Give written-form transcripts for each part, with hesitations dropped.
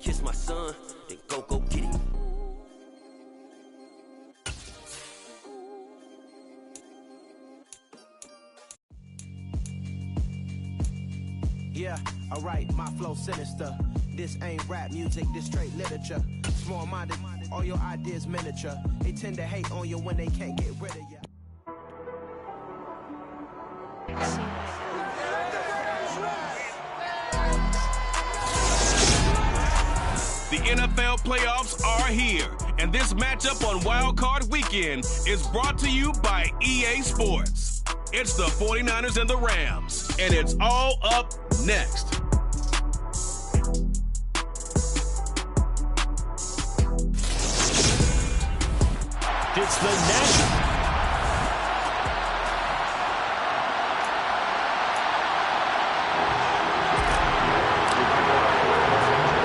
kiss my son, then go get it. Yeah, alright, my flow sinister. This ain't rap music, this straight literature. Small-minded, all your ideas miniature. They tend to hate on you when they can't get rid of you. The NFL playoffs are here, and this matchup on Wild Card Weekend is brought to you by EA Sports. It's the 49ers and the Rams, and it's all up next. It's the National.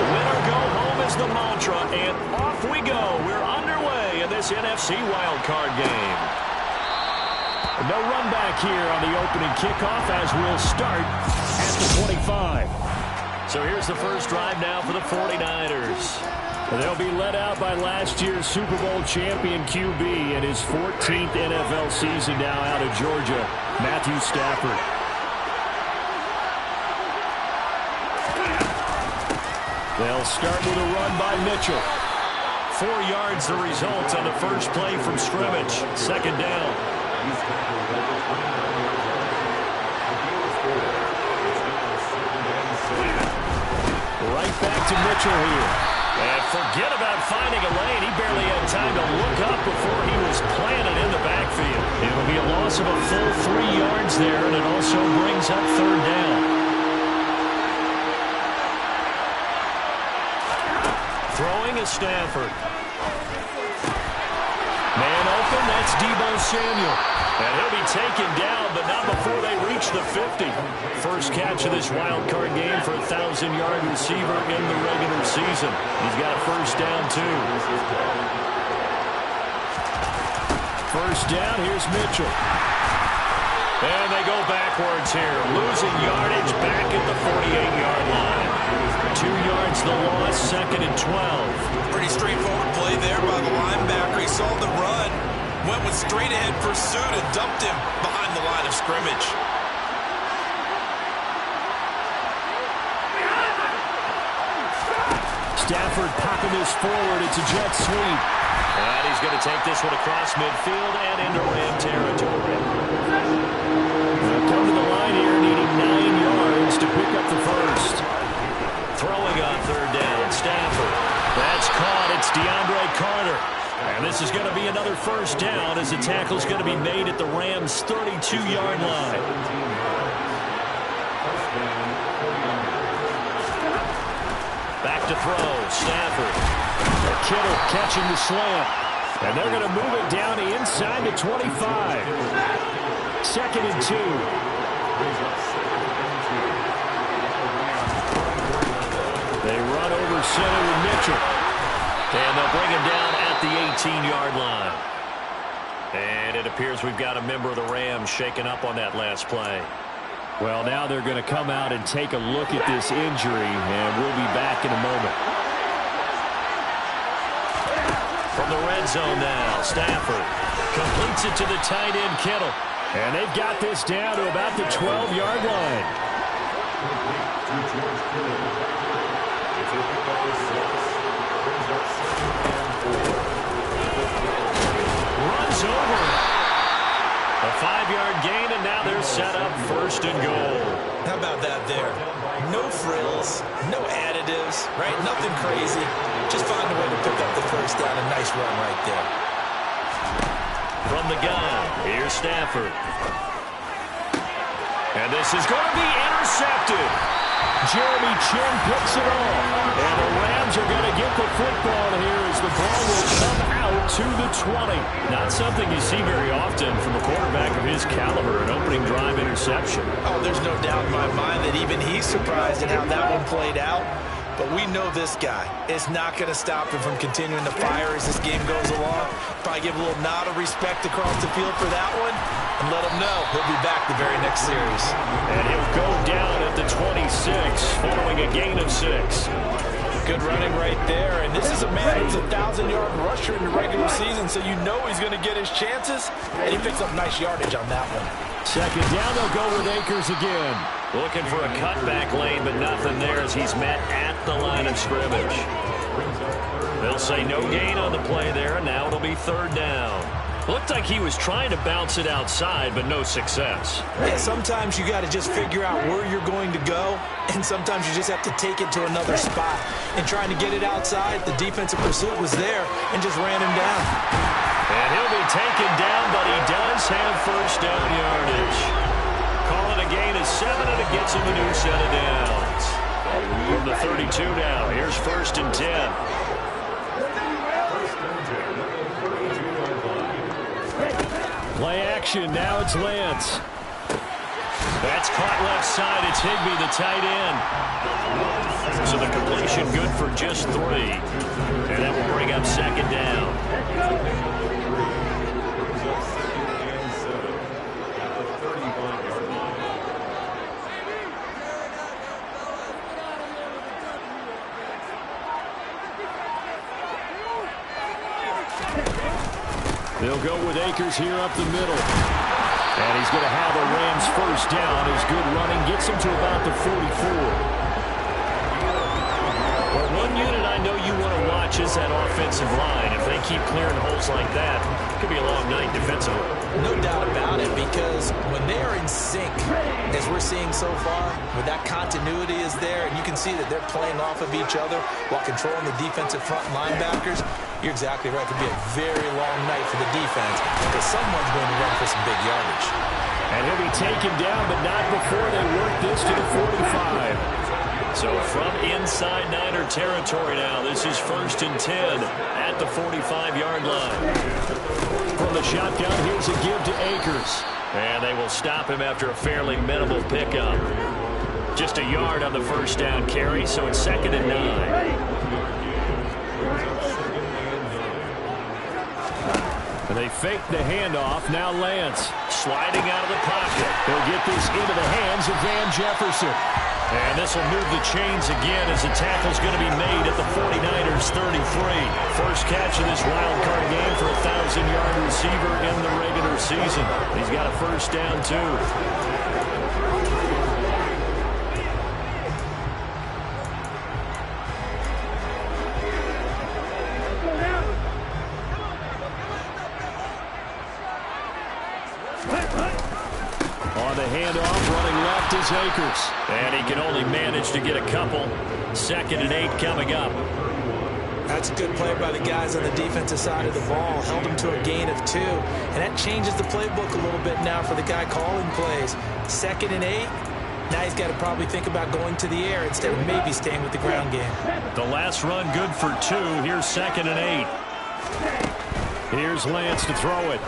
Winner go home is the mantra, and off we go. We're underway in this NFC wildcard game. No run back here on the opening kickoff as we'll start at the 25. So here's the first drive now for the 49ers. They'll be led out by last year's Super Bowl champion QB in his 14th NFL season now out of Georgia, Matthew Stafford. They'll start with a run by Mitchell. 4 yards the result on the first play from scrimmage. Second down. Right back to Mitchell here. And forget about finding a lane. He barely had time to look up before he was planted in the backfield. It will be a loss of a full 3 yards there, and it also brings up third down. Throwing is Stafford. Man open, that's Deebo Samuel. And he'll be taken down, but not before they reach the 50. First catch of this wild card game for a 1,000-yard receiver in the regular season. He's got a first down, too. First down, here's Mitchell. And they go backwards here, losing yardage back at the 48-yard line. 2 yards the loss, second and 12. Pretty straightforward play there by the linebacker. He saw the run, went with straight-ahead pursuit and dumped him behind the line of scrimmage. Stafford popping this forward. It's a jet sweep. And he's going to take this one across midfield and into Ram territory. They'll come to the line here, needing 9 yards to pick up the first. Throwing on third down, Stafford. That's caught. It's DeAndre Carter. And this is going to be another first down as the tackle's going to be made at the Rams' 32-yard line. Back to throw, Stafford. Kittle catching the slant. And they're going to move it down inside the 25. Second and 2. They run over center with Mitchell. And they'll bring him down at the 18-yard line. And it appears we've got a member of the Rams shaken up on that last play. Well, now they're going to come out and take a look at this injury, and we'll be back in a moment. From the red zone now, Stafford completes it to the tight end, Kittle. And they've got this down to about the 12-yard line. Runs over. A 5-yard gain, and now they're set up first and goal. How about that there? No frills, no additives, right? Nothing crazy. Just find a way to pick up the first down. A nice run right there. From the gun, here's Stafford. And this is going to be intercepted. Jeremy Chin picks it off. And the Rams are going to get the football here as the ball will come out to the 20. Not something you see very often from a quarterback of his caliber, an opening drive interception. Oh, there's no doubt in my mind that even he's surprised at how that one played out. But we know this guy is not going to stop him from continuing to fire as this game goes along. Probably give a little nod of respect across the field for that one and let him know he'll be back the very next series. And he'll go down at the 26 following a gain of 6. Good running right there. And this is a man who's a 1,000-yard rusher in the regular season, so you know he's going to get his chances. And he picks up nice yardage on that one. Second down, they'll go with Akers again. Looking for a cutback lane, but nothing there as he's met at the line of scrimmage. They'll say no gain on the play there, and now it'll be third down. Looked like he was trying to bounce it outside, but no success. Yeah, sometimes you got to just figure out where you're going to go, and sometimes you just have to take it to another spot. And trying to get it outside, the defensive pursuit was there and just ran him down. And he'll be taken down, but he does have first down yardage. Calling a gain of 7, and it gets him a new set of downs. From the 32 now, here's first and 10. Play action, now it's Lance. That's caught left side, it's Higbee, the tight end. So the completion good for just 3. And that will bring up second down. They'll go with Akers here up the middle. And he's going to have a Rams first down. His good running gets him to about the 44. Well, one unit I know you want to watch is that offensive line. If they keep clearing holes like that, it could be a long night defensively. No doubt about it, because when they are in sync, as we're seeing so far, with that continuity is there, and you can see that they're playing off of each other while controlling the defensive front linebackers, you're exactly right. It could be a very long night for the defense because someone's going to run for some big yardage. And he'll be taken down, but not before they work this to the 45. So from inside Niner territory now, this is first and 10 at the 45-yard line. From the shotgun, here's a give to Akers. And they will stop him after a fairly minimal pickup. Just a yard on the first down carry, so it's second and 9. And they fake the handoff. Now Lance sliding out of the pocket. He'll get this into the hands of Van Jefferson. And this will move the chains again as the tackle's going to be made at the 49ers 33. First catch of this wild card game for a 1,000-yard receiver in the regular season. He's got a first down, too. On the handoff, running left is Akers. And he can only manage to get a couple. Second and 8 coming up. That's a good play by the guys on the defensive side of the ball. Held him to a gain of 2. And that changes the playbook a little bit now for the guy calling plays. Second and 8. Now he's got to probably think about going to the air instead of maybe staying with the ground game. The last run good for 2. Here's second and 8. Here's Lance to throw it.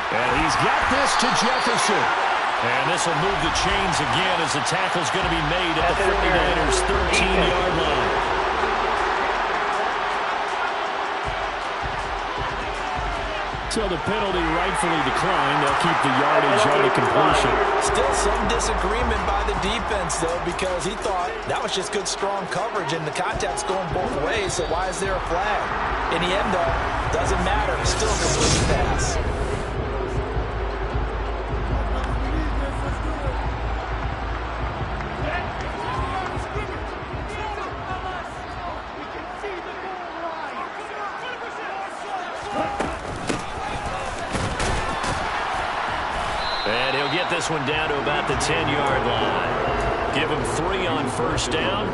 And he's got this to Jefferson. And this will move the chains again as the tackle's going to be made at the 49ers 13-yard line. So the penalty rightfully declined. They'll keep the yardage on the completion. Still some disagreement by the defense, though, because he thought that was just good, strong coverage, and the contact's going both ways, so why is there a flag? In the end, though, doesn't matter. Still a complete pass. And he'll get this one down to about the 10-yard line. Give him 3 on first down.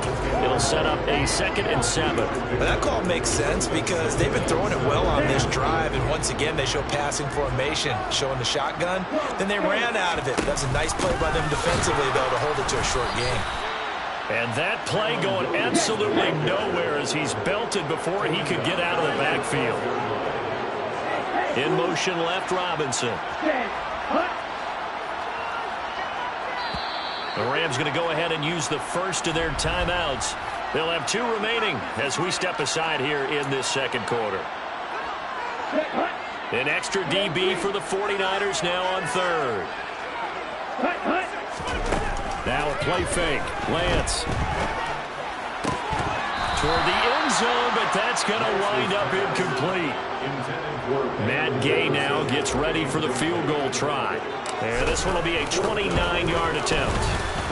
It'll set up a second and 7. Well, that call makes sense because they've been throwing it well on this drive, and once again they show passing formation, showing the shotgun. Then they ran out of it. That's a nice play by them defensively, though, to hold it to a short game. And that play going absolutely nowhere as he's belted before he could get out of the backfield. In motion left, Robinson. The Rams going to go ahead and use the first of their timeouts. They'll have 2 remaining as we step aside here in this second quarter. An extra DB for the 49ers now on third. Now a play fake. Lance. toward the end zone, but that's going to wind up incomplete. Matt Gay now gets ready for the field goal try. And this one will be a 29-yard attempt.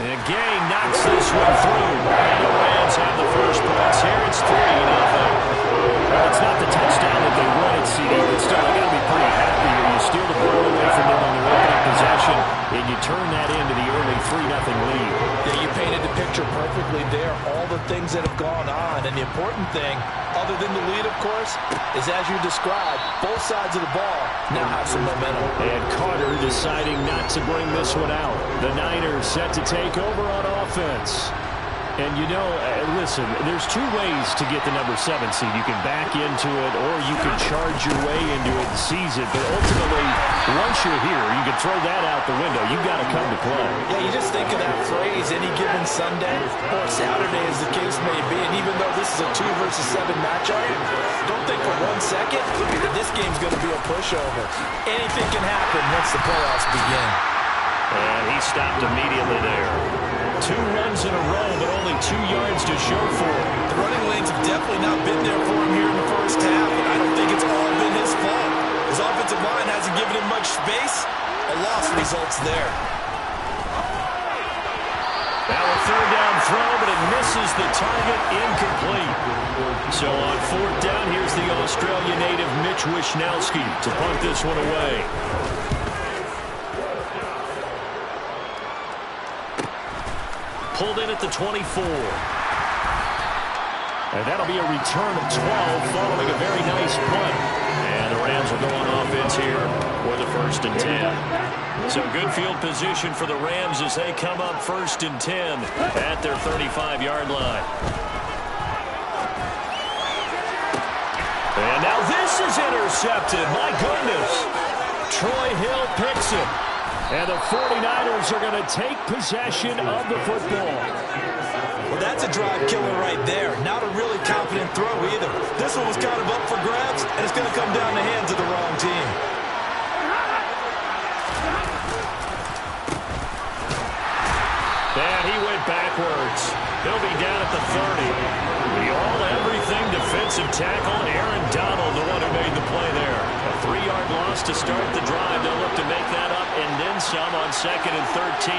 And Gay knocks this one through. And the Rams have the first points here. It's 3-0. Well, it's not the touchdown that they wanted, CD, but still, they're going to be pretty happy when you steal the ball away from them on their opening possession, and you turn that into the early 3-0 lead. Yeah, you painted the picture perfectly there, all the things that have gone on. And the important thing, other than the lead, of course, is as you described, both sides of the ball now have some momentum. And Carter deciding not to bring this one out. The Niners set to take over on offense. And, you know, listen, there's two ways to get the number 7 seed. You can back into it or you can charge your way into it and seize it. But ultimately, once you're here, you can throw that out the window. You've got to come to play. Yeah, you just think of that phrase, any given Sunday or Saturday as the case may be. And even though this is a 2 versus 7 matchup, don't think for 1 second that this game's going to be a pushover. Anything can happen once the playoffs begin. And he stopped immediately there. 2 runs in a row, but only 2 yards to show for it. The running lanes have definitely not been there for him here in the first half, and I don't think it's all been his fault. His offensive line hasn't given him much space. A loss results there. Now a 3rd down throw, but it misses the target, incomplete. So on 4th down, here's the Australia native Mitch Wishnowsky to punt this one away. Pulled in at the 24. And that'll be a return of 12 following a very nice punt. And the Rams will go on offense here with a 1st and 10. So good field position for the Rams as they come up 1st and 10 at their 35-yard line. And now this is intercepted. My goodness. Troy Hill picks it. And the 49ers are going to take possession of the football. Well, that's a drive killer right there. Not a really confident throw either. This one was kind of up for grabs, and it's going to come down the hands of the wrong team. And he went backwards. He'll be down at the 30. The all-everything defensive tackle, Aaron Donald, the one who made the play there. A 3-yard loss to start the drive. They'll look to make that up and then some on 2nd and 13.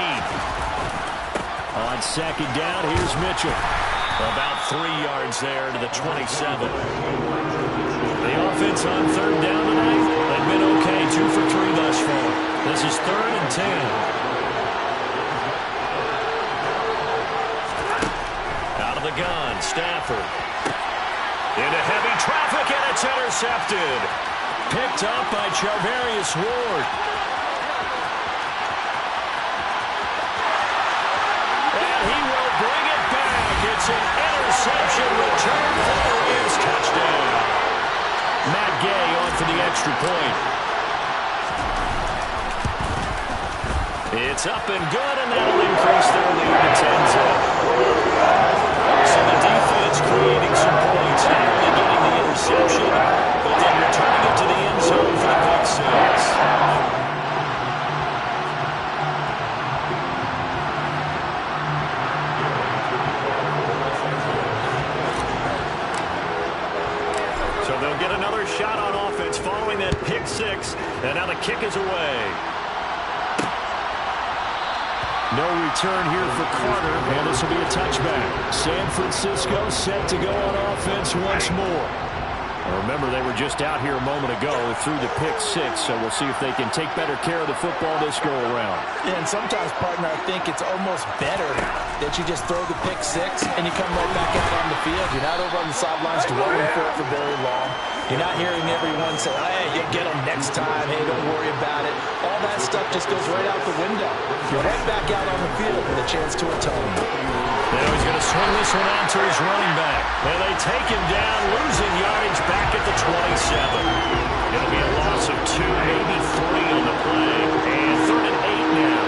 On 2nd down, here's Mitchell. About 3 yards there to the 27. The offense on 3rd down tonight, they've been okay, 2 for 3 thus far. This is 3rd and 10. The gun, Stafford. Into heavy traffic, and it's intercepted. Picked up by Charvarius Ward. And he will bring it back. It's an interception return for the Rams. Touchdown. Matt Gay on for the extra point. It's up and good, and that'll increase their lead to 10-0. So the defense creating some points, not only getting the interception, but then returning it to the end zone for the pick 6. So they'll get another shot on offense following that pick 6, and now the kick is away. No return here for Carter, and this will be a touchback. San Francisco set to go on offense once more. Remember, they were just out here a moment ago through the pick 6, so we'll see if they can take better care of the football this go around. Yeah, and sometimes, partner, I think it's almost better that you just throw the pick 6 and you come right back out on the field. You're not over on the sidelines dwelling for it for very long. You're not hearing everyone say, hey, you'll get them next time. Hey, don't worry about it. All that stuff just goes right out the window. You're right back out on the field with a chance to atone. Now he's going to swing this one out to his running back. And they take him down, losing yardage back at the 27. It'll be a loss of 2, maybe 3 on the play. And 3rd and 8 now.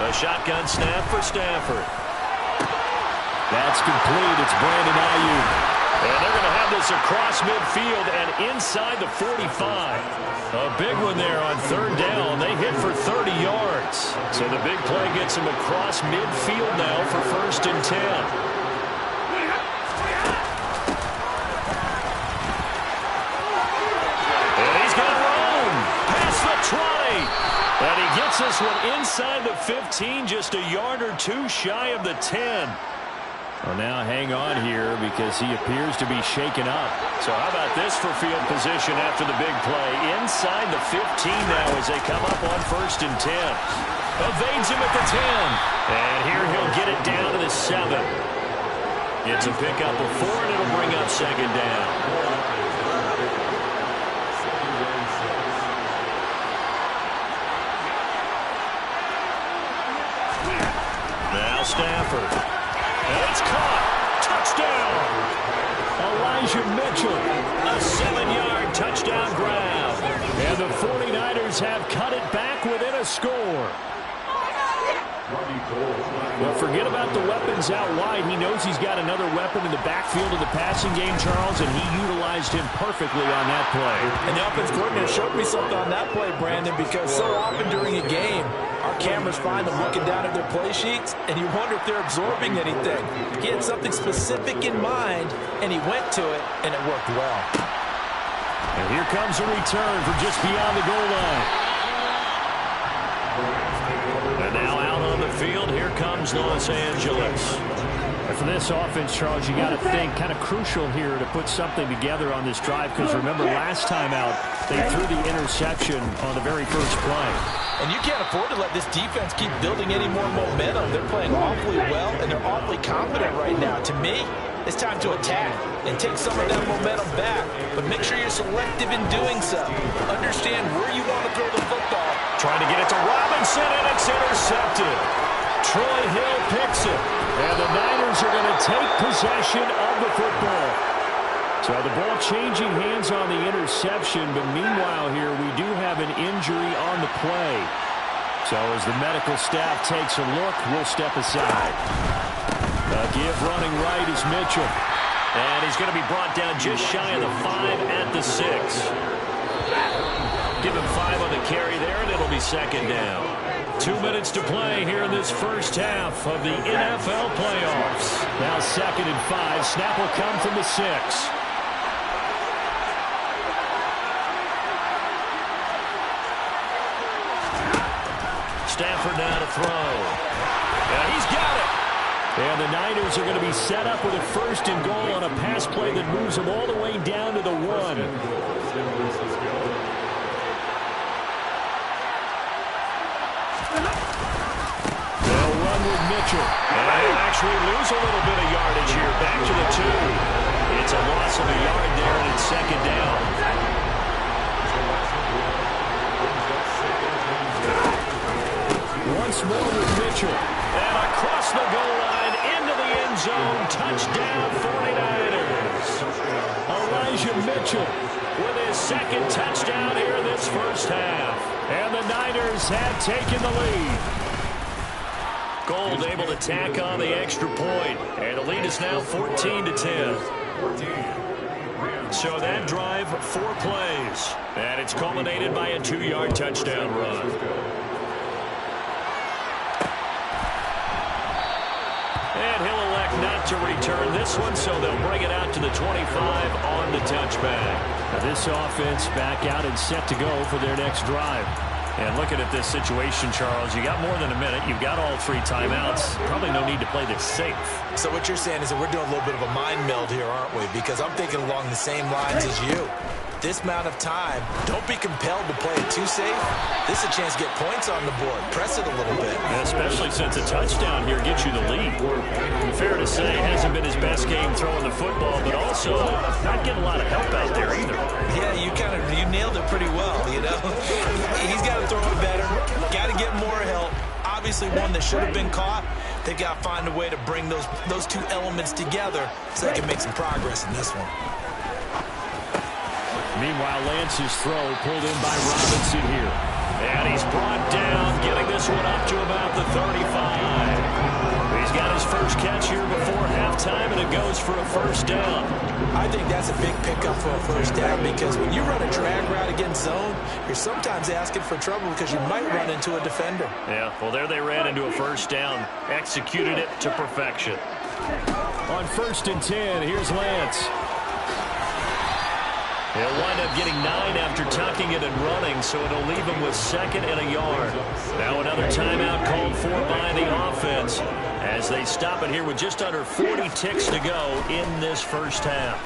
A shotgun snap for Stafford. That's complete. It's Brandon Ayuk. And they're going to have this across midfield and inside the 45. A big one there on third down. They hit for 30 yards. So the big play gets them across midfield now for 1st and 10. And he's going to roam past the 20. And he gets this one inside the 15, just a yard or two shy of the 10. Well, now hang on here because he appears to be shaken up. So how about this for field position after the big play? Inside the 15 now as they come up on 1st and 10. Evades him at the 10. And here he'll get it down to the 7. It's a pickup of 4, and it'll bring up 2nd down. Now Stafford. And it's caught. Touchdown. Elijah Mitchell. A 7-yard touchdown grab. And the 49ers have cut it back within a score. Well, forget about the weapons out wide. He knows he's got another weapon in the backfield of the passing game, Charles, and he utilized him perfectly on that play. And the offense coordinator showed me something on that play, Brandon, because so often during a game, our cameras find them looking down at their play sheets, and you wonder if they're absorbing anything. He had something specific in mind, and he went to it, and it worked well. And here comes a return from just beyond the goal line. And now out on the field, here comes Los Angeles. For this offense, Charles, you got to think kind of crucial here to put something together on this drive, because remember last time out they threw the interception on the very first play. And you can't afford to let this defense keep building any more momentum. They're playing awfully well, and they're awfully confident right now. To me, it's time to attack and take some of that momentum back, but make sure you're selective in doing so. Understand where you want to throw the football. Trying to get it to Robinson, and it's intercepted. Troy Hill picks it, and the Niners are going to take possession of the football. So the ball changing hands on the interception, but meanwhile here we do have an injury on the play. So as the medical staff takes a look, we'll step aside. Give running right is Mitchell. And he's going to be brought down just shy of the 5 at the 6. Give him 5 on the carry there, and it'll be 2nd down. 2 minutes to play here in this first half of the NFL playoffs. Now 2nd and 5. Snap will come from the 6. Stafford now to throw. And he's got it. And the Niners are going to be set up with a 1st and goal on a pass play that moves them all the way down to the 1. They'll run with Mitchell. And they'll actually lose a little bit of yardage here. Back to the 2. It's a loss of a yard there, and it's 2nd down. Once more with Mitchell. And across the goal line into the end zone. Touchdown 49ers. Elijah Mitchell with his 2nd touchdown here in this first half. And the Niners have taken the lead. Gold able to tack on the extra point. And the lead is now 14-10. So that drive, 4 plays. And it's culminated by a 2-yard touchdown run. And he'll elect not to return this one, so they'll bring it out to the 25 on the touchback. Now this offense back out and set to go for their next drive. And looking at this situation, Charles, you got more than a minute. You've got all 3 timeouts. Probably no need to play this safe. So what you're saying is that we're doing a little bit of a mind meld here, aren't we? Because I'm thinking along the same lines as you. This amount of time, don't be compelled to play it too safe. This is a chance to get points on the board. Press it a little bit. And especially since a touchdown here gets you the lead. Fair to say, hasn't been his best game throwing the football, but also not getting a lot of help out there either. Yeah, you nailed it pretty well, you know. He's got to throw it better. Got to get more help. Obviously one that should have been caught. They got to find a way to bring those 2 elements together so they can make some progress in this one. Meanwhile, Lance's throw pulled in by Robinson here. And he's brought down, getting this one up to about the 35. He's got his first catch here before halftime, and it goes for a first down. I think that's a big pickup for a first down because when you run a drag route against zone, you're sometimes asking for trouble because you might run into a defender. Yeah, well, there they ran into a first down. Executed it to perfection. On 1st and 10, here's Lance. He'll wind up getting 9 after tucking it and running, so it'll leave him with 2nd and a yard. Now another timeout called for by the offense as they stop it here with just under 40 ticks to go in this first half.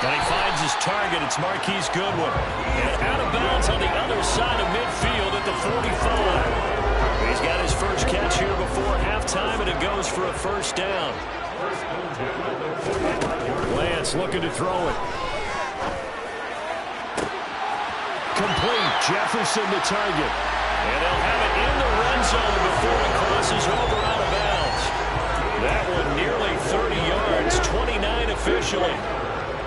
And he finds his target. It's Marquise Goodwin. And out of bounds on the other side of midfield at the 45. He's got his first catch here before halftime, and it goes for a first down. Lance looking to throw it. Complete. Jefferson the target. And they'll have it in the red zone before it crosses over out of bounds. That one nearly 30 yards, 29 officially.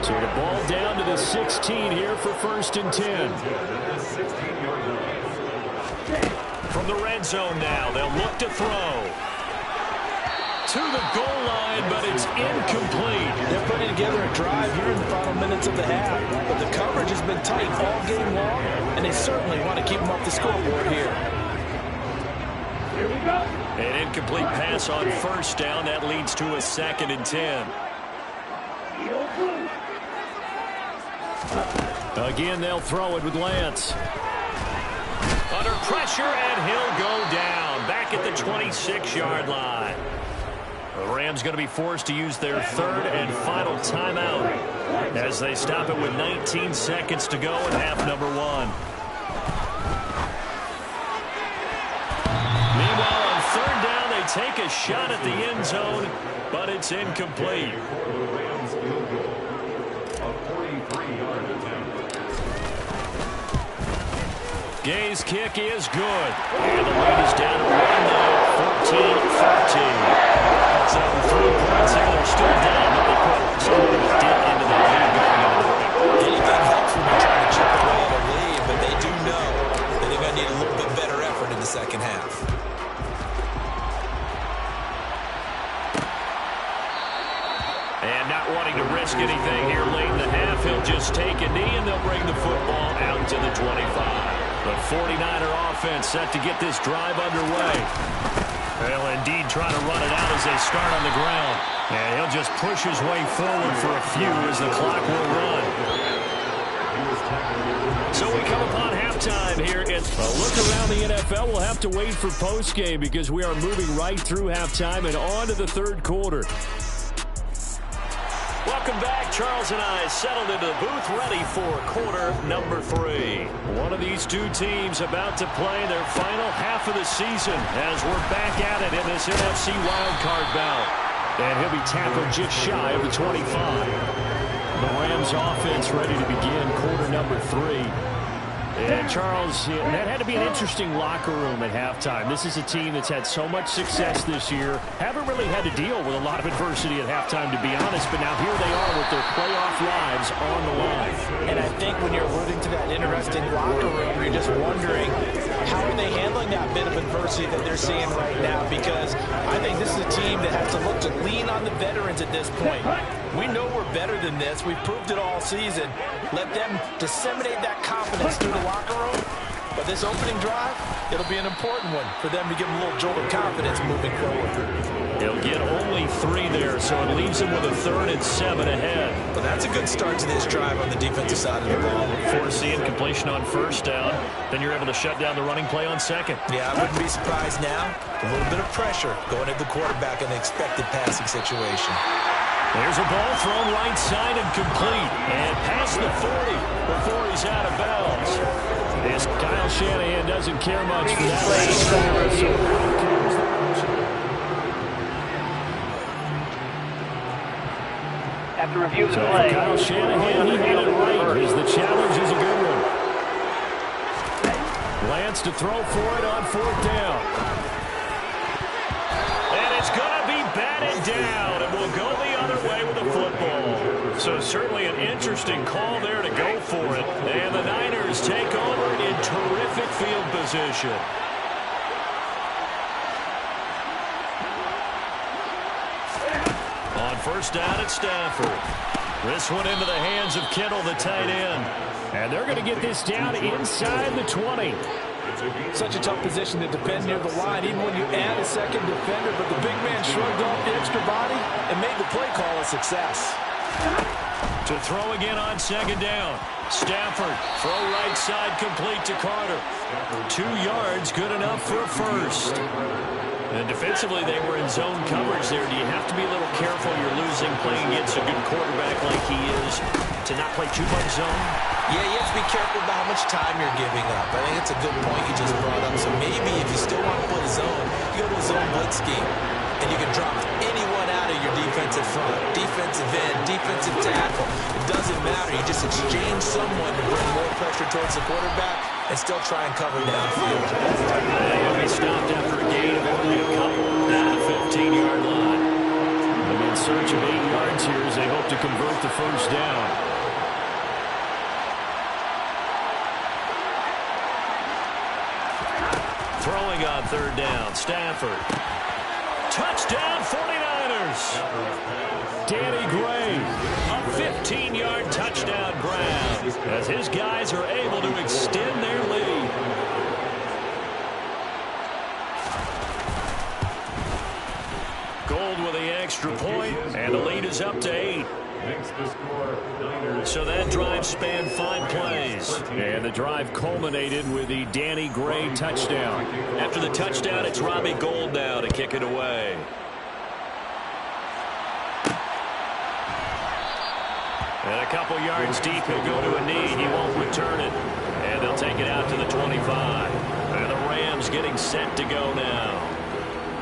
So the ball down to the 16 here for 1st and 10. From the red zone now, they'll look to throw. To the goal line, but it's incomplete. They're putting together a drive here in the final minutes of the half, but the coverage has been tight all game long, and they certainly want to keep them off the scoreboard here. An incomplete pass on first down. That leads to a 2nd and 10. Again, they'll throw it with Lance. Under pressure, and he'll go down. Back at the 26-yard line. The Rams going to be forced to use their 3rd and final timeout as they stop it with 19 seconds to go in half number 1. Meanwhile, on 3rd down, they take a shot at the end zone, but it's incomplete. Gay's kick is good. And the lead is down to 14-13. So 3 points here. They're still down, but they put some dip into the lead going into the break. Anything helps when you're trying to chip away at a lead, but they do know that they're going to need a little bit better effort in the second half. And not wanting to risk anything here late in the half, he'll just take a knee, and they'll bring the football out to the 25. The 49er offense set to get this drive underway. They'll indeed try to run it out as they start on the ground. And he'll just push his way forward for a few as the clock will run. So we come upon halftime here. It's a look around the NFL. We'll have to wait for postgame because we are moving right through halftime and on to the 3rd quarter. Welcome back. Charles and I settled into the booth ready for quarter number 3. One of these two teams about to play their final half of the season as we're back at it in this NFC wildcard bout. And he'll be tackled just shy of the 25. The Rams offense ready to begin quarter number 3. And Charles, that had to be an interesting locker room at halftime. This is a team that's had so much success this year. Haven't really had to deal with a lot of adversity at halftime, to be honest. But now here they are with their playoff lives on the line. And I think when you're alluding to that interesting locker room, you're just wondering how are they handling that bit of adversity that they're seeing right now? Because I think this is a team that has to look to lean on the veterans at this point. We know we're better than this. We've proved it all season. Let them disseminate that confidence through the locker room. But this opening drive, it'll be an important one for them to give them a little jolt of confidence moving forward. They'll get only 3 there, so it leaves them with a 3rd and 7 ahead. But that's a good start to this drive on the defensive side of the ball. Foreseeing completion on first down, then you're able to shut down the running play on 2nd. Yeah, I wouldn't be surprised now. A little bit of pressure going at the quarterback in the expected passing situation. There's a ball thrown right side and complete. And past the 40 before he's out of bounds. This Kyle Shanahan doesn't care much for that. After review of the play. Kyle Shanahan, he had it right as the challenge is a good one. Lance to throw for it on 4th down. And it's going to be batted down, and we'll go the other way with the football. So certainly an interesting call there to go for it. And the Niners take over in terrific field position. first down at Stanford. This one into the hands of Kittle, the tight end. And they're going to get this down inside the 20. Such a tough position to defend near the line, even when you add a second defender. But the big man shrugged off the extra body and made the play call a success. To throw again on second down. Stafford, throw right side complete to Carter. 2 yards, good enough for a first. And defensively, they were in zone coverage there. Do you have to be a little careful? You're losing playing against a good quarterback like he is to not play too much zone? Yeah, you have to be careful about how much time you're giving up. I think it's a good point you just brought up. So maybe if you still want to play zone, you go to a zone blitz scheme. And you can drop anyone out of your defensive front. Defensive end, defensive tackle. It doesn't matter. You just exchange someone to bring more pressure towards the quarterback and still try and cover downfield. They'll be stopped after a gain of only a couple down to the 15-yard line. And in search of 8 yards here as they hope to convert the first down. Throwing on third down, Stafford. Touchdown, 49ers. Danny Gray, a 15-yard touchdown grab as his guys are able to extend their lead. Gold with the extra point, and the lead is up to 8. So that drive spanned 5 plays. And the drive culminated with the Danny Gray touchdown. After the touchdown, it's Robbie Gould now to kick it away. And a couple yards deep, he'll go to a knee. He won't return it. And they'll take it out to the 25. And the Rams getting set to go now.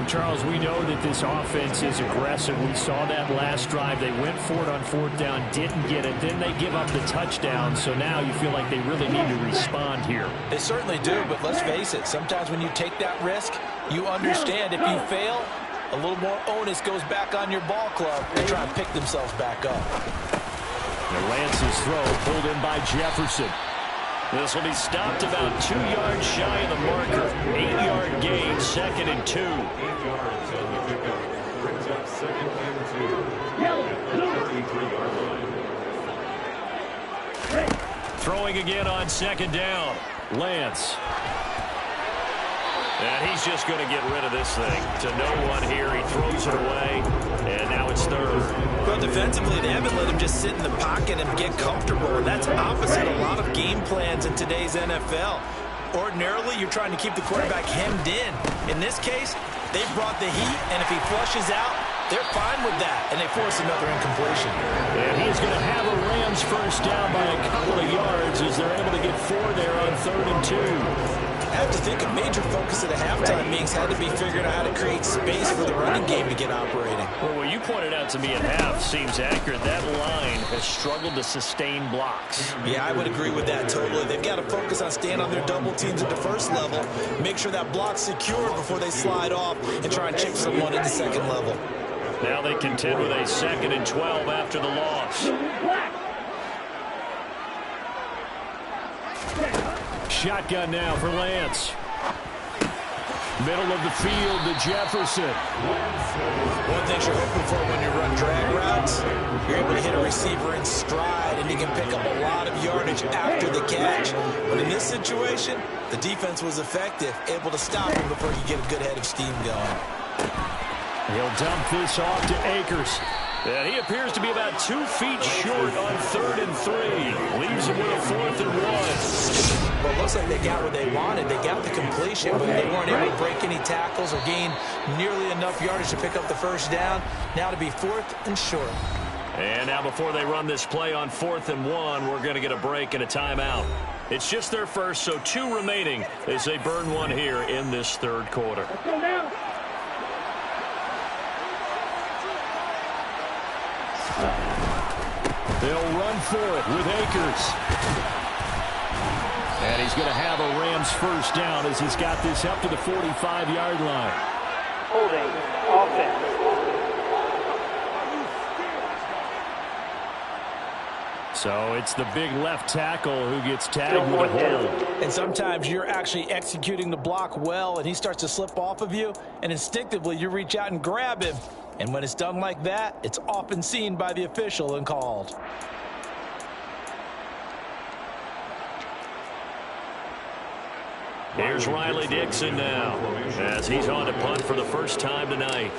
Charles, we know that this offense is aggressive. We saw that last drive. They went for it on 4th down, didn't get it. Then they give up the touchdown. So now you feel like they really need to respond here. They certainly do, but let's face it. Sometimes when you take that risk, you understand if you fail, a little more onus goes back on your ball club. They try and pick themselves back up. And Lance's throw pulled in by Jefferson. This will be stopped about 2 yards shy of the marker. 8-yard gain, 2nd and 2. Throwing again on 2nd down. Lance. And he's just going to get rid of this thing. To no one here. He throws it away. And now it's 3rd. Well, defensively, they haven't let him just sit in the pocket and get comfortable. And that's opposite a lot of game plans in today's NFL. Ordinarily, you're trying to keep the quarterback hemmed in. In this case, they brought the heat, and if he flushes out, they're fine with that, and they force another incompletion. And he's going to have a Rams first down by a couple of yards as they're able to get 4 there on 3rd and 2. I have to think a major focus of the halftime meetings had to be figuring out how to create space for the running game to get operating. Well, what you pointed out to me at half seems accurate. That line has struggled to sustain blocks. Yeah, I would agree with that totally. They've got to focus on staying on their double teams at the first level, make sure that block's secure before they slide off and try and chip someone into second level. Now they contend with a 2nd and 12 after the loss. Shotgun now for Lance. Middle of the field to Jefferson. One thing you're hoping for when you run drag routes, you're able to hit a receiver in stride, and you can pick up a lot of yardage after the catch. But in this situation, the defense was effective, able to stop him before you get a good head of steam going. He'll dump this off to Akers. And he appears to be about 2 feet short on 3rd and 3. Leaves him with a 4th and 1. Well, it looks like they got what they wanted. They got the completion, but they weren't able to break any tackles or gain nearly enough yardage to pick up the first down. Now to be 4th and short. And now before they run this play on 4th and 1, we're going to get a break and a timeout. It's just their first, so 2 remaining as they burn one here in this 3rd quarter. They'll run for it with Akers. And he's going to have a Rams first down as he's got this up to the 45-yard line. Holding offense. So it's the big left tackle who gets tagged with a hold. And sometimes you're actually executing the block well, and he starts to slip off of you, and instinctively you reach out and grab him. And when it's done like that, it's often seen by the official and called. Here's Riley Dixon now, as he's on to punt for the first time tonight.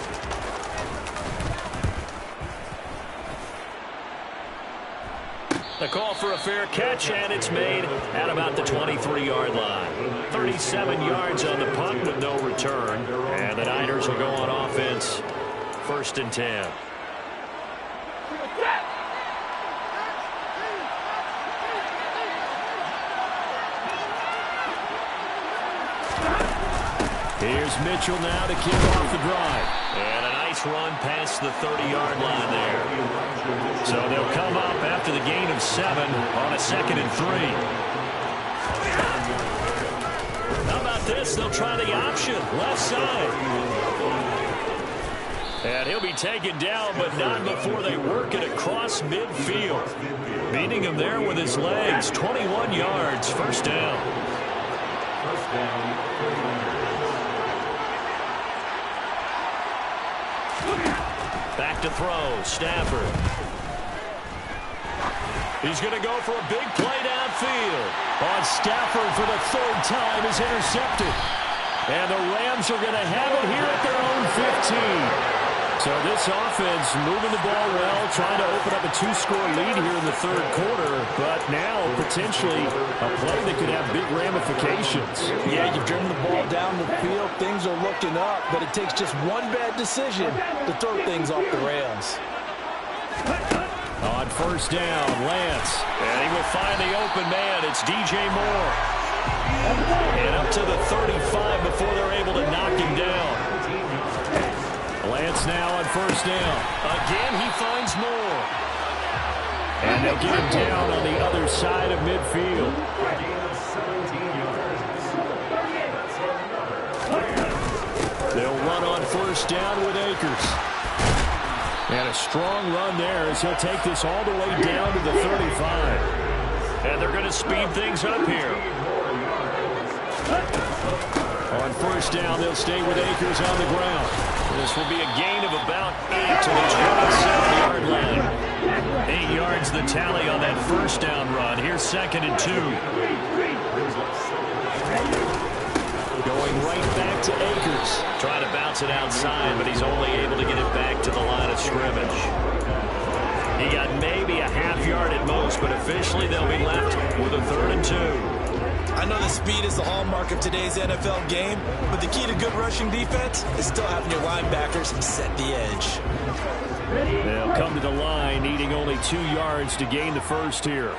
The call for a fair catch, and it's made at about the 23-yard line. 37 yards on the punt with no return. And the Niners will go on offense, 1st and 10. Here's Mitchell now to kick off the drive. And a nice run past the 30-yard line there. So they'll come up after the gain of 7 on a 2nd and 3. How about this? They'll try the option, left side. And he'll be taken down, but not before they work it across midfield. Beating him there with his legs, 21 yards, 1st down. Back to throw, Stafford. He's going to go for a big play downfield. On Stafford for the 3rd time is intercepted. And the Rams are going to have it here at their own 15. So this offense moving the ball well, trying to open up a 2-score lead here in the 3rd quarter. But now potentially a play that could have big ramifications. Yeah, you've driven the ball down the field. Things are looking up, but it takes just one bad decision to throw things off the rails. On 1st down, Lance. And he will find the open man. It's DJ Moore. And up to the 35 before they're able to knock him down. Lance now on 1st down. Again, he finds Moore. And they'll get him down on the other side of midfield. They'll run on 1st down with Akers. And a strong run there as he'll take this all the way down to the 35. And they're going to speed things up here. On 1st down, they'll stay with Akers on the ground. This will be a gain of about 8 to the 27-yard line. 8 yards the tally on that 1st down run. Here's 2nd and 2. Going right back to Akers. Trying to bounce it outside, but he's only able to get it back to the line of scrimmage. He got maybe a half yard at most, but officially they'll be left with a 3rd and 2. I know the speed is the hallmark of today's NFL game, but the key to good rushing defense is still having your linebackers set the edge. They'll come to the line, needing only 2 yards to gain the 1st here.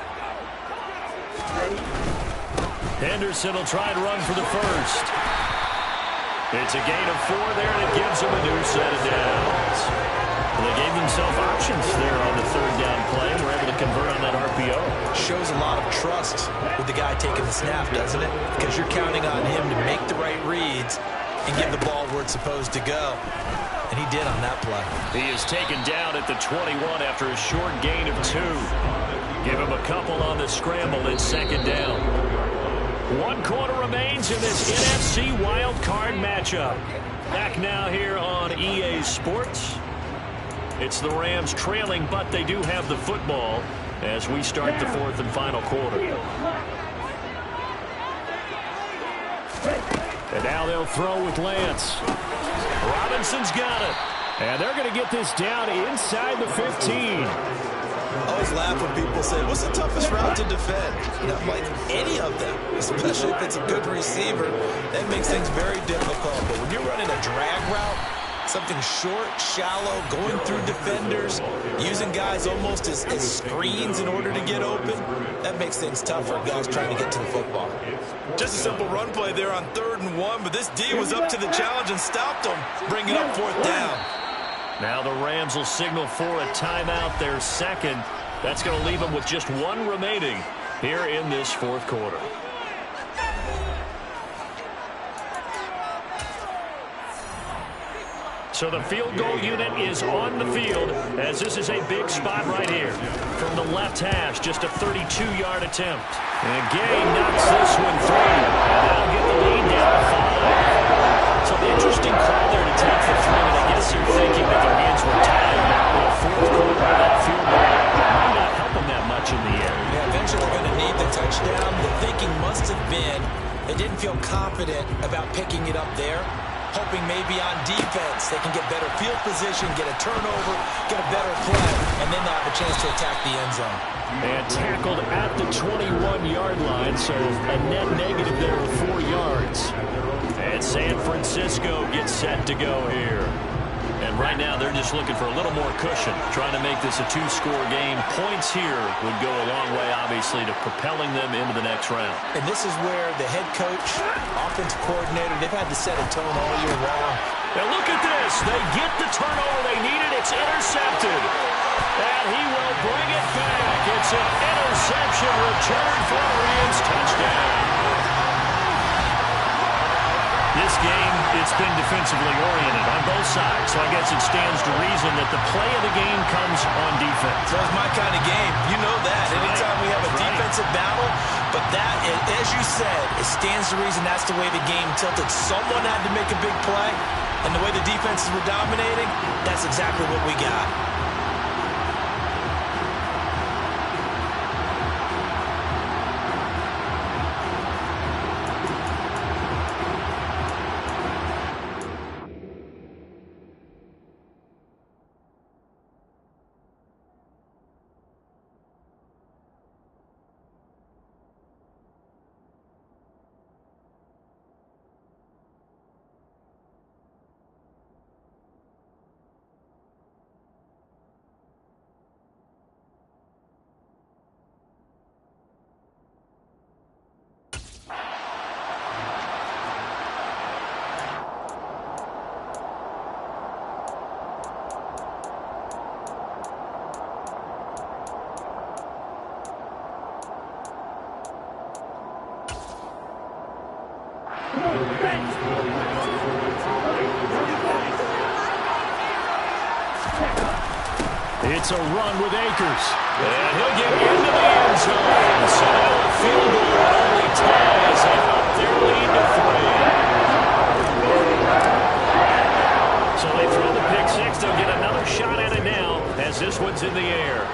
Henderson will try and run for the 1st. It's a gain of 4 there, and it gives them a new set of downs. They gave themselves options there on the 3rd down play. We're able to convert on that RPO. Shows a lot of trust with the guy taking the snap, doesn't it? Because you're counting on him to make the right reads and give the ball where it's supposed to go. And he did on that play. He is taken down at the 21 after a short gain of 2. Give him a couple on the scramble in 2nd down. 1 quarter remains in this NFC wild card matchup. Back now here on EA Sports. It's the Rams trailing, but they do have the football as we start the 4th and final quarter. And now they'll throw with Lance. Robinson's got it. And they're going to get this down inside the 15. I always laugh when people say, what's the toughest route to defend? Not like any of them, especially if it's a good receiver. That makes things very difficult. But when you're running a drag route, something short, shallow, going through defenders, using guys almost as screens in order to get open, that makes things tough for guys trying to get to the football. Just a simple run play there on 3rd and 1, but this D was up to the challenge and stopped them, bringing up 4th down. Now the Rams will signal for a timeout, their 2nd. That's going to leave them with just 1 remaining here in this 4th quarter. So the field goal unit is on the field as this is a big spot right here. From the left hash, just a 32-yard attempt. And Gay knocks this one through. And that'll get the lead down to 5. So the interesting call there to take the 3, and I guess you're thinking that their hands field position, get a turnover, get a better play, and then they'll have a chance to attack the end zone. And tackled at the 21-yard line, so a net negative there of 4 yards. And San Francisco gets set to go here. And right now, they're just looking for a little more cushion, trying to make this a 2-score game. Points here would go a long way, obviously, to propelling them into the next round. And this is where the head coach, offensive coordinator, they've had to set a tone all year long. Now look at this. They get the turnover they needed. It's intercepted. And he will bring it back. It's an interception return for a Rams touchdown. This game, it's been defensively oriented on both sides, so I guess it stands to reason that the play of the game comes on defense. So it's my kind of game. You know that. Anytime we have a defensive battle, but that, as you said, it stands to reason that's the way the game tilted. Someone had to make a big play, and the way the defenses were dominating, that's exactly what we got. It's a run with Akers. And he'll get into the end zone. So a field goal only ties up their lead to 3. So they throw the pick six. They'll get another shot at it now as this one's in the air.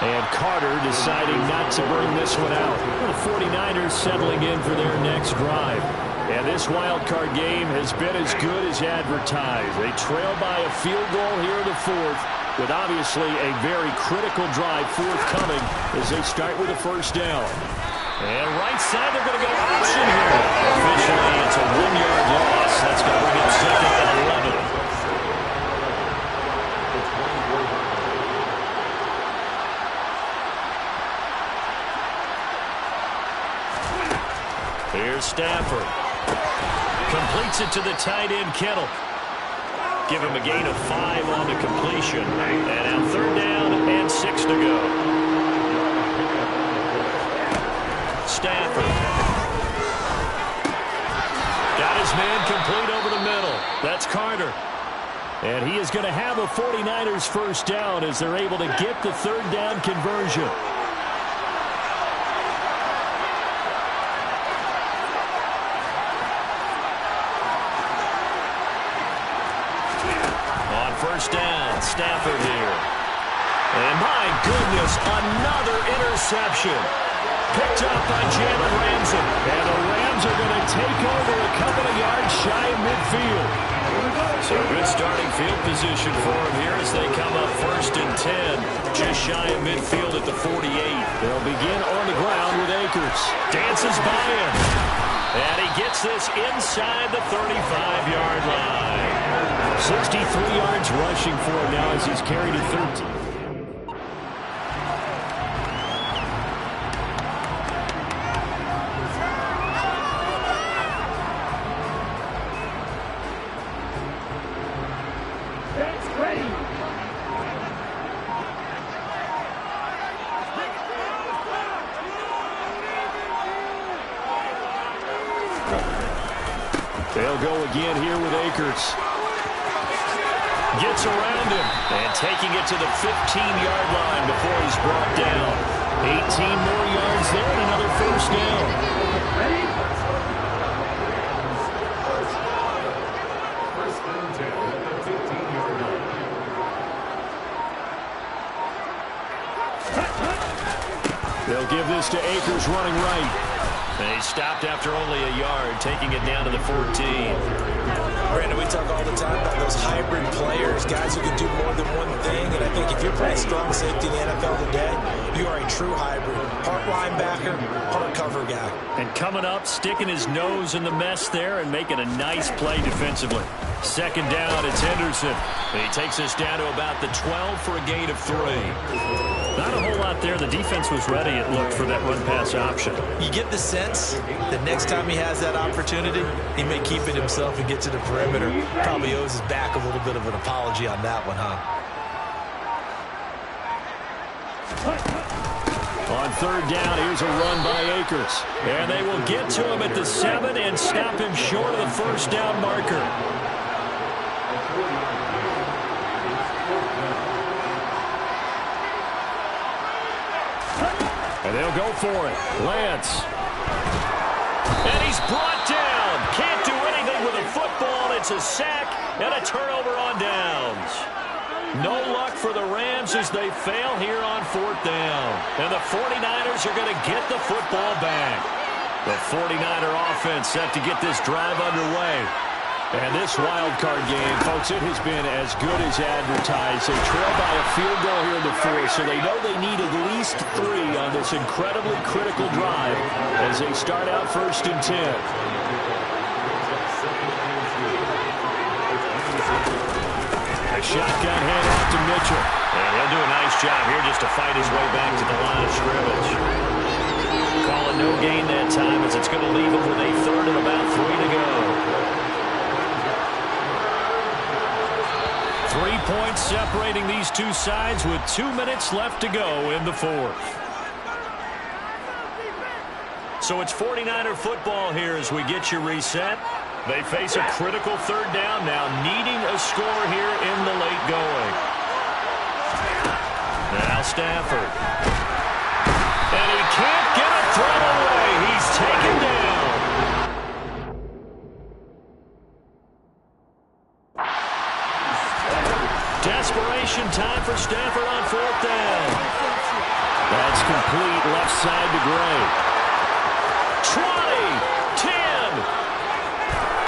And Carter deciding not to bring this one out. The 49ers settling in for their next drive. And this wild card game has been as good as advertised. They trail by a field goal here in the 4th, with obviously a very critical drive forthcoming as they start with a first down. And right side, they're going to go option here. Officially, it's a 1-yard loss. That's going to bring up second and 11. Here's Stafford. Completes it to the tight end, Kittle. Give him a gain of 5 on the completion. And now 3rd down and 6 to go. Stafford. Got his man complete over the middle. That's Carter. And he is going to have a 49ers first down as they're able to get the 3rd down conversion. First down, Stafford here. And my goodness, another interception. Picked up by Jalen Ramsey. And the Rams are going to take over a couple of yards shy of midfield. So good starting field position for them here as they come up 1st and 10. Just shy of midfield at the 48. They'll begin on the ground with Akers. Dances by him. And he gets this inside the 35-yard line. 63 yards rushing for him now as he's carried to 13. They'll go again here with Akers. Gets around him and taking it to the 15-yard line before he's brought down. 18 more yards there and another first down. They'll give this to Akers running right. And he stopped after only a yard, taking it down to the 14. the time about those hybrid players, guys who can do more than one thing. And I think if you're playing strong safety in the NFL today, you are a true hybrid. Part linebacker, part cover guy. And coming up, sticking his nose in the mess there and making a nice play defensively. Second down, it's Henderson. And he takes us down to about the 12 for a gain of 3. Not a whole lot there. The defense was ready, it looked, for that run-pass option. You get the sense that next time he has that opportunity, he may keep it himself and get to the perimeter. Probably owes his back a little bit of an apology on that one, huh? On third down, here's a run by Akers. And they will get to him at the 7 and stop him short of the first down marker. And they'll go for it. Lance. And he's brought down. Can't do anything with a football. It's a sack and a turnover on downs. No luck for the Rams as they fail here on fourth down. And the 49ers are going to get the football back. The 49er offense set to get this drive underway. And this wild card game, folks, it has been as good as advertised. They trail by a field goal here in the fourth, so they know they need at least 3 on this incredibly critical drive as they start out first and 10. A shotgun handoff to Mitchell. And he'll do a nice job here just to fight his way back to the line of scrimmage. Call it no gain that time as it's going to leave him with a third and about 3 to go. 3 points separating these two sides with 2 minutes left to go in the fourth. So it's 49er football here as we get you reset. They face a critical third down now, needing a score here in the late going. Now Stafford. And he can't get a throw away. He's taken down. Desperation time for Stafford on fourth down. That's complete left side to Gray. 20, 10,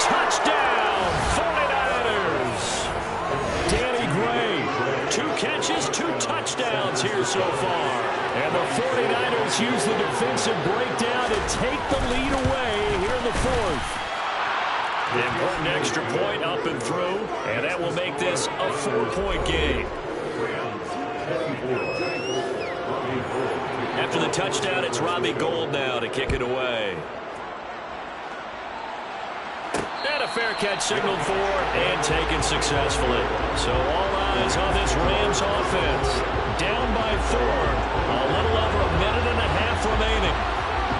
touchdown, 49ers. Danny Gray, 2 catches, 2 touchdowns here so far. And the 49ers use the defensive breakdown to take the lead away here in the fourth. The important extra point up and through, and that will make this a 4-point game. After the touchdown, it's Robbie Gould now to kick it away. And a fair catch signaled for and taken successfully. So all eyes on this Rams offense. Down by 4. A little over a minute and a half remaining.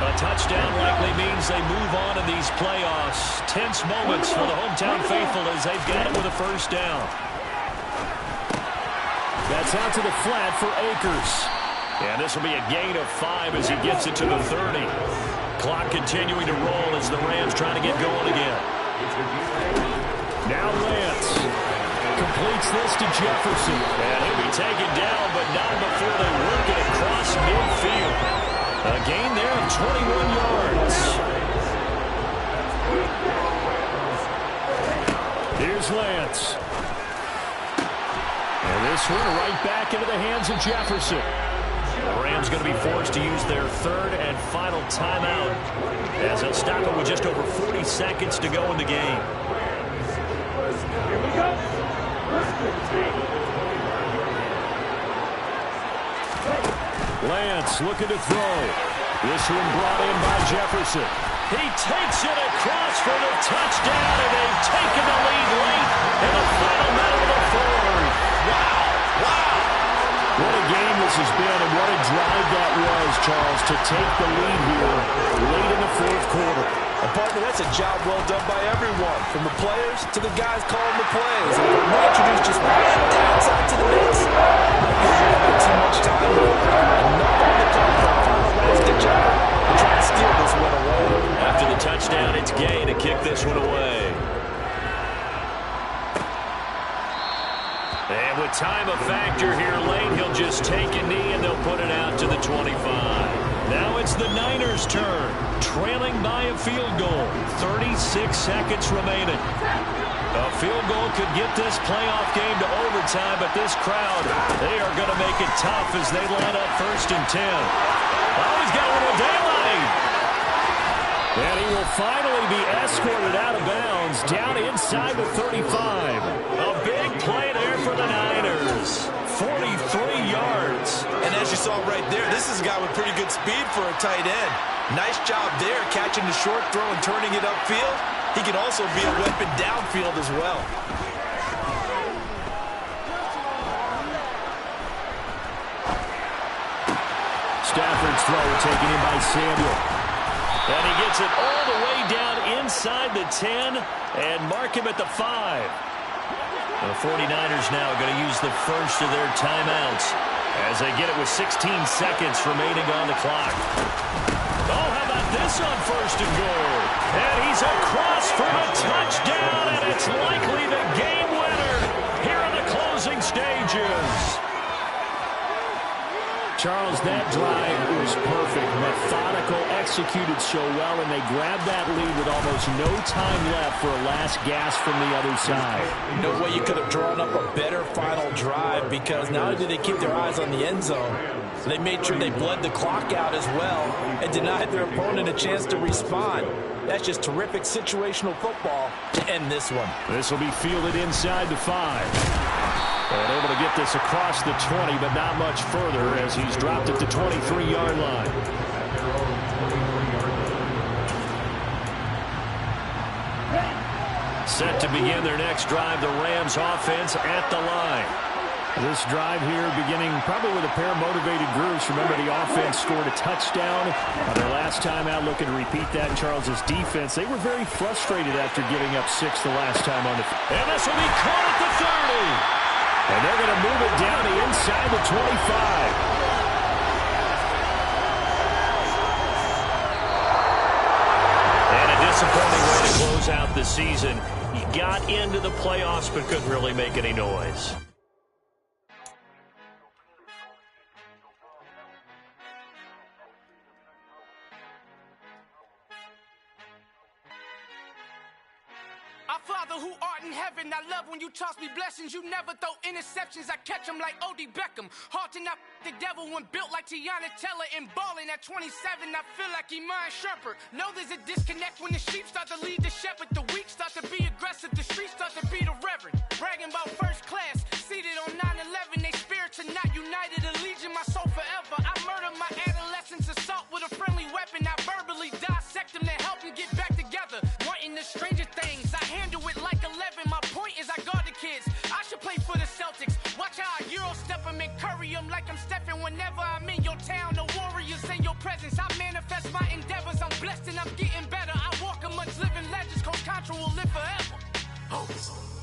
A touchdown likely means they move on in these playoffs. Tense moments for the hometown faithful as they've got it with a first down. That's out to the flat for Akers. And this will be a gain of 5 as he gets it to the 30. Clock continuing to roll as the Rams trying to get going again. Now Lance completes this to Jefferson. And he'll be taken down, but not before they work it across midfield. A gain there of 21 yards. Here's Lance. And this one right back into the hands of Jefferson. The Rams going to be forced to use their third and final timeout as they'll stop it with just over 40 seconds to go in the game. Here we go. Lance looking to throw. This one brought in by Jefferson. He takes it across for the touchdown, and they've taken the lead late in the final minute of the fourth. Wow. Wow. What a game this has been, and what a drive that was, Charles, to take the lead here late in the fourth quarter. And partner, that's a job well done by everyone, from the players to the guys calling the plays. And when we introduce just the outside to the mix, too much time. Enough on the clock for a final last-ditch effort to try and steal this one away. After the touchdown, it's Gay to kick this one away. And with time a factor here late, he'll just take a knee and they'll put it out to the 25. Now it's the Niners' turn, trailing by a field goal. 36 seconds remaining. A field goal could get this playoff game to overtime, but this crowd, they are going to make it tough as they line up 1st and 10. Oh, he's got a little daylight. And he will finally be escorted out of bounds down inside the 35. A big play there for the Niners. 43 yards. And as you saw right there, this is a guy with pretty good speed for a tight end. Nice job there catching the short throw and turning it upfield. He can also be a weapon downfield as well. Stafford's throw taken in by Samuel. And he gets it all the way down inside the 10 and mark him at the 5. The 49ers now going to use the first of their timeouts as they get it with 16 seconds remaining on the clock. Oh, how about this on 1st and goal? And he's across for a touchdown, and it's likely the game winner here in the closing stages. Charles, that drive was perfect, methodical, executed so well, and they grabbed that lead with almost no time left for a last gasp from the other side. No way you could have drawn up a better final drive, because not only did they keep their eyes on the end zone, they made sure they bled the clock out as well and denied their opponent a chance to respond. That's just terrific situational football to end this one. This will be fielded inside the 5. And able to get this across the 20, but not much further as he's dropped at the 23-yard line. Set to begin their next drive, the Rams offense at the line. This drive here beginning probably with a pair of motivated groups. Remember, the offense scored a touchdown on their last time out, looking to repeat that in Charles's defense. They were very frustrated after giving up 6 the last time on the field. And this will be caught at the 30. And they're going to move it down to inside the 25. And a disappointing way to close out the season. You got into the playoffs but couldn't really make any noise. Our Father who art in heaven, I love when you toss me blessings. You never throw interceptions, I catch them like O.D. Beckham. Hard to not the devil when built like Tiana Teller. And balling at 27, I feel like Iman Shumpert. Know there's a disconnect when the sheep start to lead the shepherd. The weak start to be aggressive, the streets start to be the reverend. Bragging about first class, seated on 9/11. They spirits are not united, a legion, my soul forever. I murder my adolescence, assault with a friendly weapon. I verbally dissect them to help them get back together. Wanting the stranger things, I handle it like 11. My point is I guard the kids. I should play for the Celtics. Watch how I Euro step them and curry them like I'm Stephen. Whenever I'm in your town, the Warriors in your presence. I manifest my endeavors. I'm blessed and I'm getting better. I walk amongst living legends. Coach Contra will live forever. Oh.